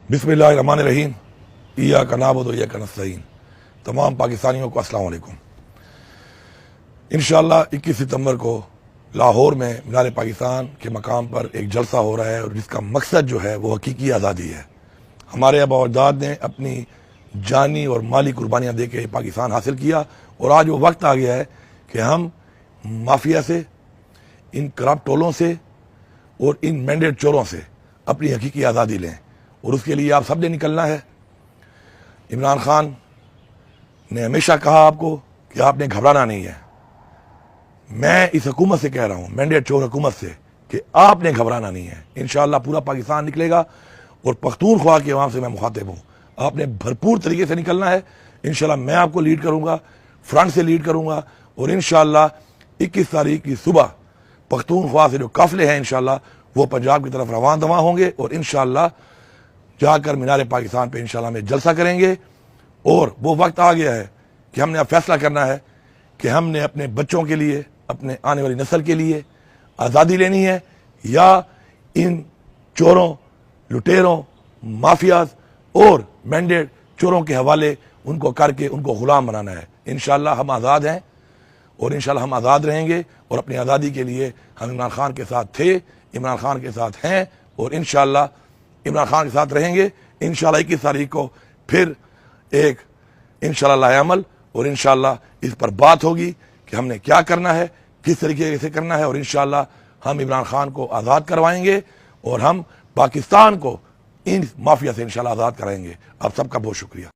बिस्मिल्लाहिर्रहमानिर्रहीम। इय्याका नअबुदु व इय्याका नस्तईन। तमाम पाकिस्तानियों को अस्सलाम वालेकुम। इंशाअल्लाह 21 सितंबर को लाहौर में मीनार पाकिस्तान के मकाम पर एक जलसा हो रहा है और जिसका मकसद जो है वो हकीकी आज़ादी है। हमारे आबा और अजदाद ने अपनी जानी और माली कुर्बानियाँ दे के पाकिस्तान हासिल किया और आज वो वक्त आ गया है कि हम माफिया से, इन करप्ट टोलों से और इन मैंडेट चोरों से अपनी हकीकी आज़ादी लें और उसके लिए आप सब ने निकलना है। इमरान खान ने हमेशा कहा आपको कि आपने घबराना नहीं है। मैं इस हुकूमत से कह रहा हूँ, मैंडेट चोर हुकूमत से, कि आपने घबराना नहीं है। इंशाअल्लाह पूरा पाकिस्तान निकलेगा और पख्तूनख्वा की आवाम से मैं मुखातिब हूँ। आपने भरपूर तरीके से निकलना है। इंशाअल्लाह मैं आपको लीड करूँगा, फ्रंट से लीड करूँगा और इंशाअल्लाह 21 तारीख की सुबह पख्तूनख्वा से जो काफिले हैं इंशाअल्लाह वो पंजाब की तरफ रवान दवा होंगे और इंशाअल्लाह जाकर मीनार पाकिस्तान पे इंशाअल्लाह में जलसा करेंगे। और वो वक्त आ गया है कि हमने अब फैसला करना है कि हमने अपने बच्चों के लिए, अपने आने वाली नस्ल के लिए आज़ादी लेनी है या इन चोरों, लुटेरों, माफियाज और मैंडेट चोरों के हवाले उनको करके उनको गुलाम बनाना है। इंशाअल्लाह हम आज़ाद हैं और इंशाअल्लाह हम आज़ाद रहेंगे और अपनी आज़ादी के लिए हम इमरान खान के साथ थे, इमरान खान के साथ हैं और इंशाअल्लाह इमरान खान के साथ रहेंगे। इंशाअल्लाह 21 तारीख को फिर एक इंशाअल्लाह अमल और इंशाअल्लाह इस पर बात होगी कि हमने क्या करना है, किस तरीके से करना है और इंशाअल्लाह हम इमरान खान को आज़ाद करवाएंगे और हम पाकिस्तान को इन माफिया से इंशाअल्लाह आज़ाद कराएंगे। आप सबका बहुत शुक्रिया।